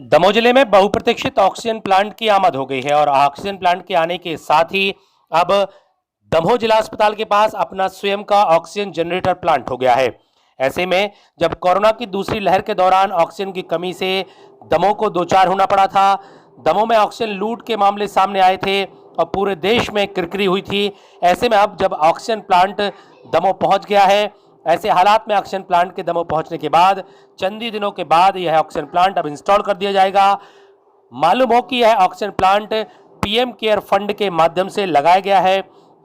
दमोह जिले में बहुप्रतीक्षित ऑक्सीजन प्लांट की आमद हो गई है और ऑक्सीजन प्लांट के आने के साथ ही अब दमोह जिला अस्पताल के पास अपना स्वयं का ऑक्सीजन जनरेटर प्लांट हो गया है। ऐसे में जब कोरोना की दूसरी लहर के दौरान ऑक्सीजन की कमी से दमोह को दो चार होना पड़ा था, दमोह में ऑक्सीजन लूट के मामले सामने आए थे और पूरे देश में किरकिरी हुई थी। ऐसे में अब जब ऑक्सीजन प्लांट दमोह पहुंच गया है, ऐसे हालात में ऑक्सीजन प्लांट के दमोह पहुंचने के बाद चंद ही दिनों के बाद यह ऑक्सीजन प्लांट अब इंस्टॉल कर दिया जाएगा। मालूम हो कि यह oxygen plant PM care fund के माध्यम से लगाया गया है।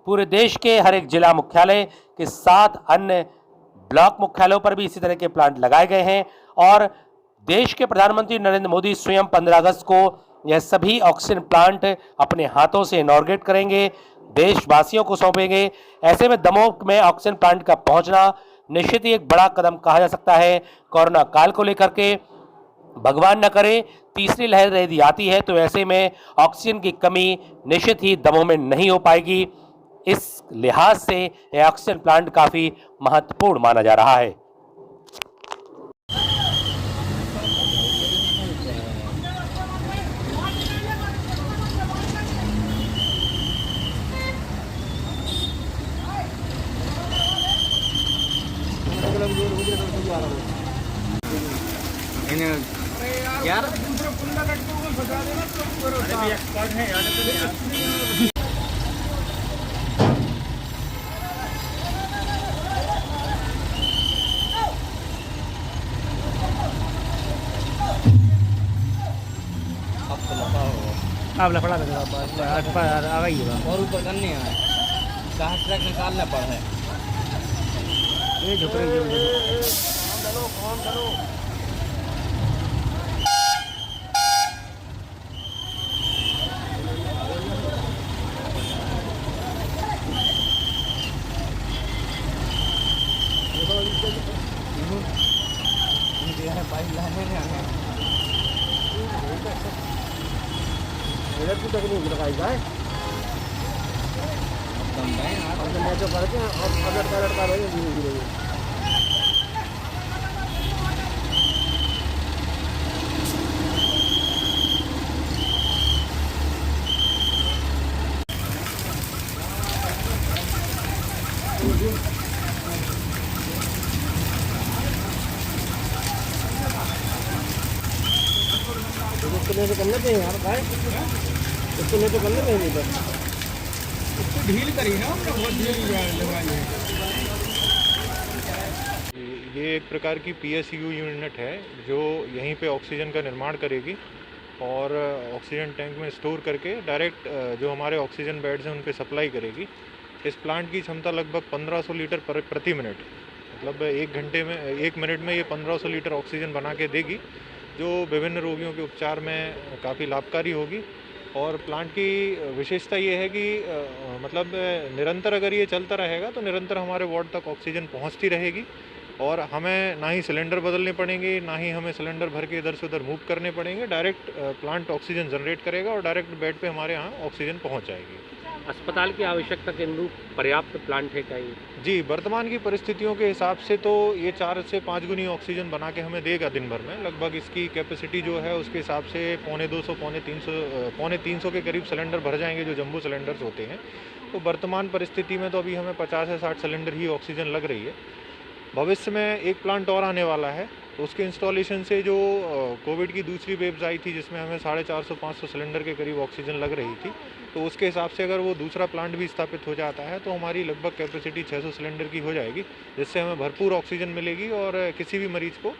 पूरे देश के हर एक जिला मुख्यालय के साथ अन्य ब्लॉक मुख्यालयों पर भी इसी तरह के प्लांट लगाए गए हैं और देश के प्रधानमंत्री नरेंद्र मोदी स्वयं 15 अगस्त को यह सभी ऑक्सीजन प्लांट अपने हाथों से इनॉर्गेट करेंगे, देशवासियों को सौंपेंगे। ऐसे में दमोह में ऑक्सीजन प्लांट का पहुंचना निश्चित ही एक बड़ा कदम कहा जा सकता है। कोरोना काल को लेकर के भगवान न करे तीसरी लहर यदि आती है तो ऐसे में ऑक्सीजन की कमी निश्चित ही दमोह में नहीं हो पाएगी। इस लिहाज से यह ऑक्सीजन प्लांट काफी महत्वपूर्ण माना जा रहा है। यार एक्सपर्ट है यार। अब लफड़ा लग रहा आ गई है और ऊपर करने है कहाँ ट्रैक निकालना पड़ है ये झुक रही है। पाइप लाने की तकनीक लगाई जाए जो करते हैं और लड़का रहे धीरे धीरे। तो करने पे यार भाई इसको ले तो करने पे नहीं बस इसको ढील करी ना हमने बहुत ढील लगाई है। ये एक प्रकार की पीएसयू यूनिट है जो यहीं पे ऑक्सीजन का निर्माण करेगी और ऑक्सीजन टैंक में स्टोर करके डायरेक्ट जो हमारे ऑक्सीजन बेड्स हैं उन पे सप्लाई करेगी। इस प्लांट की क्षमता लगभग 1500 लीटर प्रति मिनट, मतलब एक मिनट में ये 1500 लीटर ऑक्सीजन बना के देगी जो विभिन्न रोगियों के उपचार में काफ़ी लाभकारी होगी। और प्लांट की विशेषता ये है कि मतलब निरंतर अगर ये चलता रहेगा तो निरंतर हमारे वार्ड तक ऑक्सीजन पहुंचती रहेगी और हमें ना ही सिलेंडर बदलने पड़ेंगे, ना ही हमें सिलेंडर भर के इधर से उधर मूव करने पड़ेंगे। डायरेक्ट प्लांट ऑक्सीजन जनरेट करेगा और डायरेक्ट बेड पे हमारे यहाँ ऑक्सीजन पहुँच जाएगी। अस्पताल की आवश्यकता के अनुरूप पर्याप्त प्लांट है क्या ये? जी, वर्तमान की परिस्थितियों के हिसाब से तो ये 4 से 5 गुनी ऑक्सीजन बना के हमें देगा दिन भर में। लगभग इसकी कैपेसिटी जो है उसके हिसाब से 250 पौने 300 के करीब सिलेंडर भर जाएंगे जो जंबो सिलेंडर्स होते हैं। तो वर्तमान परिस्थिति में तो अभी हमें 50 से 60 सिलेंडर ही ऑक्सीजन लग रही है। भविष्य में एक प्लांट और आने वाला है तो उसके इंस्टॉलेशन से जो कोविड की दूसरी वेव्स आई थी जिसमें हमें 450-500 सिलेंडर के करीब ऑक्सीजन लग रही थी, तो उसके हिसाब से अगर वो दूसरा प्लांट भी स्थापित हो जाता है तो हमारी लगभग कैपेसिटी 600 सिलेंडर की हो जाएगी, जिससे हमें भरपूर ऑक्सीजन मिलेगी और किसी भी मरीज़ को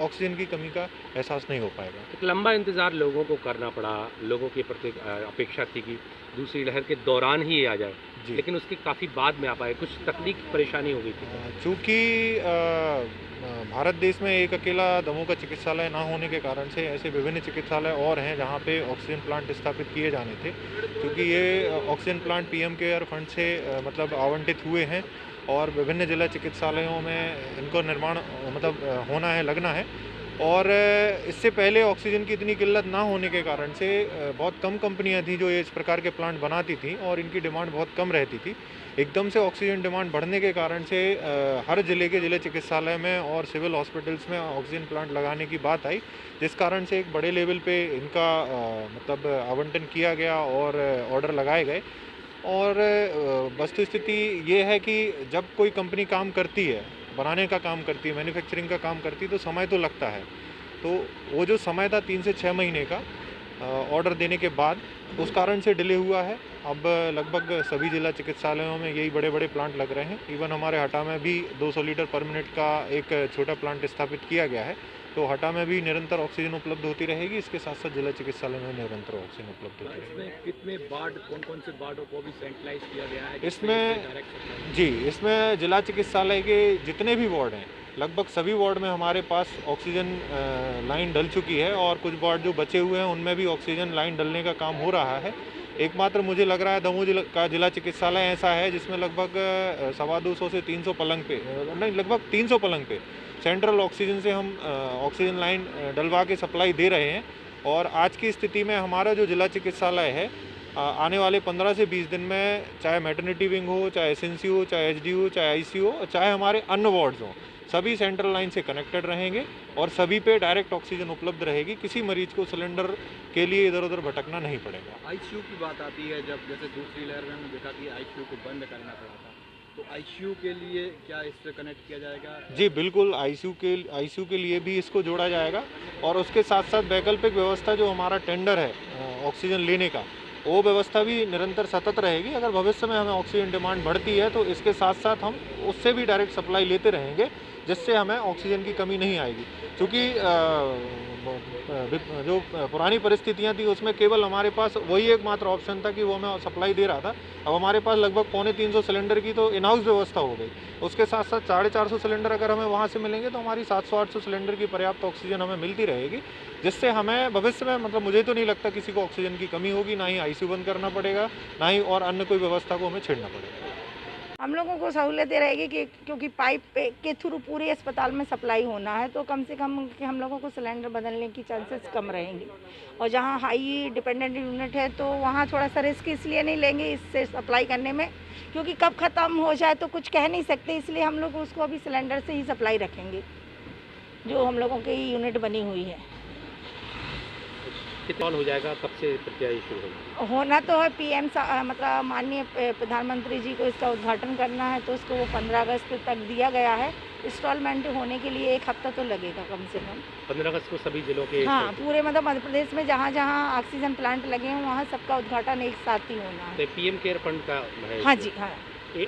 ऑक्सीजन की कमी का एहसास नहीं हो पाएगा। एक लंबा इंतज़ार लोगों को करना पड़ा, लोगों की प्रति अपेक्षा थी कि दूसरी लहर के दौरान ही ये आ जाए, लेकिन उसके काफ़ी बाद में आ पाए, कुछ तकनीक परेशानी हो गई थी। चूँकि भारत देश में एक अकेला दमोह का चिकित्सालय ना होने के कारण से ऐसे विभिन्न चिकित्सालय और हैं जहाँ पे ऑक्सीजन प्लांट स्थापित किए जाने थे। क्योंकि ये oxygen plant PM care fund से मतलब आवंटित हुए हैं और विभिन्न जिला चिकित्सालयों में इनको निर्माण मतलब होना है, लगना है। और इससे पहले ऑक्सीजन की इतनी किल्लत ना होने के कारण से बहुत कम कंपनियां थी जो इस प्रकार के प्लांट बनाती थी और इनकी डिमांड बहुत कम रहती थी। एकदम से ऑक्सीजन डिमांड बढ़ने के कारण से हर ज़िले के ज़िले चिकित्सालय में और सिविल हॉस्पिटल्स में ऑक्सीजन प्लांट लगाने की बात आई, जिस कारण से एक बड़े लेवल पे इनका मतलब आवंटन किया गया और ऑर्डर लगाए गए। और वस्तुस्थिति ये है कि जब कोई कंपनी काम करती है, बनाने का काम करती है, मैन्युफैक्चरिंग का काम करती है, तो समय तो लगता है। तो वो जो समय था 3 से 6 महीने का ऑर्डर देने के बाद, उस कारण से डिले हुआ है। अब लगभग सभी जिला चिकित्सालयों में यही बड़े बड़े प्लांट लग रहे हैं। इवन हमारे हटा में भी 200 लीटर पर मिनट का एक छोटा प्लांट स्थापित किया गया है। तो हटा में भी निरंतर ऑक्सीजन उपलब्ध होती रहेगी। इसके साथ साथ जिला चिकित्सालय में निरंतर ऑक्सीजन उपलब्ध होती रहेगी। इसमें कितने वार्ड, कौन-कौन से वार्डों को भी सेंट्रलाइज किया गया है? इसमें जिला चिकित्सालय के जितने भी वार्ड हैं, लगभग सभी वार्ड में हमारे पास ऑक्सीजन लाइन डल चुकी है और कुछ वार्ड जो बचे हुए हैं उनमें भी ऑक्सीजन लाइन डलने का काम हो रहा है। एकमात्र मुझे लग रहा है दमोह का जिला चिकित्सालय ऐसा है जिसमें लगभग 250 से 300 पलंग पे, नहीं लगभग 300 पलंग पे सेंट्रल ऑक्सीजन से हम ऑक्सीजन लाइन डलवा के सप्लाई दे रहे हैं। और आज की स्थिति में हमारा जो जिला चिकित्सालय है आने वाले 15 से 20 दिन में, चाहे मैटरनिटी विंग हो, चाहे एसएनसी हो, चाहे एचडी हो, चाहे आईसी हो, चाहे हमारे अन्य वार्ड्स हों, सभी सेंट्रल लाइन से कनेक्टेड रहेंगे और सभी पे डायरेक्ट ऑक्सीजन उपलब्ध रहेगी। किसी मरीज को सिलेंडर के लिए इधर उधर भटकना नहीं पड़ेगा। आईसीयू की बात आती है, जब जैसे दूसरी लहर में हमने देखा कि आईसीयू को बंद करना पड़ा था, तो आईसीयू के लिए क्या इससे कनेक्ट किया जाएगा? जी बिल्कुल, आईसीयू के लिए भी इसको जोड़ा जाएगा और उसके साथ साथ वैकल्पिक व्यवस्था जो हमारा टेंडर है ऑक्सीजन लेने का, वो व्यवस्था भी निरंतर सतत रहेगी। अगर भविष्य में हमें ऑक्सीजन डिमांड बढ़ती है तो इसके साथ साथ हम उससे भी डायरेक्ट सप्लाई लेते रहेंगे, जिससे हमें ऑक्सीजन की कमी नहीं आएगी। क्योंकि जो पुरानी परिस्थितियां थी उसमें केवल हमारे पास वही एकमात्र ऑप्शन था कि वो हमें सप्लाई दे रहा था। अब हमारे पास लगभग 350 सिलेंडर की तो इन हाउस व्यवस्था हो गई। उसके साथ साथ 450 सिलेंडर अगर हमें वहाँ से मिलेंगे तो हमारी 700-800 सिलेंडर की पर्याप्त ऑक्सीजन हमें मिलती रहेगी, जिससे हमें भविष्य में, मतलब मुझे तो नहीं लगता किसी को ऑक्सीजन की कमी होगी, ना ही आईसीयू बंद करना पड़ेगा, ना ही और अन्य कोई व्यवस्था को हमें छेड़ना पड़ेगा। हम लोगों को सहूलियत रहेगी कि क्योंकि पाइप के थ्रू पूरे अस्पताल में सप्लाई होना है, तो कम से कम हम लोगों को सिलेंडर बदलने की चांसेस कम रहेंगी। और जहां हाई डिपेंडेंट यूनिट है तो वहां थोड़ा सा रिस्क इसलिए नहीं लेंगे इससे सप्लाई करने में, क्योंकि कब ख़त्म हो जाए तो कुछ कह नहीं सकते, इसलिए हम लोग उसको अभी सिलेंडर से ही सप्लाई रखेंगे जो हम लोगों की यूनिट बनी हुई है। कितना हो जाएगा, कब से प्रक्रिया शुरू होगी? होना तो है पीएम मतलब माननीय प्रधानमंत्री जी को इसका उद्घाटन करना है, तो उसको वो 15 अगस्त तक दिया गया है। इंस्टॉलमेंट होने के लिए 1 हफ्ता तो लगेगा कम से कम। 15 अगस्त को सभी जिलों के, हाँ, पूरे मतलब मध्य प्रदेश में जहाँ जहाँ ऑक्सीजन प्लांट लगे हैं वहाँ सबका उद्घाटन एक साथ ही होना है। पीएम केयर फंड का है? हाँ जी, हाँ।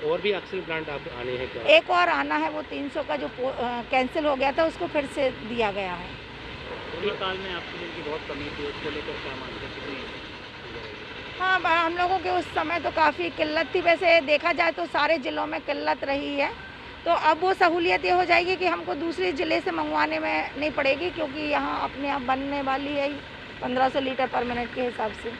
और भी ऑक्सीजन प्लांट आप आने हैं क्या? एक और आना है, वो 300 का जो कैंसिल हो गया था उसको फिर से दिया गया है। काल में ऑक्सीजन की बहुत कमी थी, उसको लेकर क्या मानते हैं? हाँ, हम लोगों के उस समय तो काफ़ी किल्लत थी। वैसे देखा जाए तो सारे ज़िलों में किल्लत रही है, तो अब वो सहूलियत ये हो जाएगी कि हमको दूसरे ज़िले से मंगवाने में नहीं पड़ेगी, क्योंकि यहाँ अपने आप बनने वाली है 1500 लीटर पर मिनट के हिसाब से।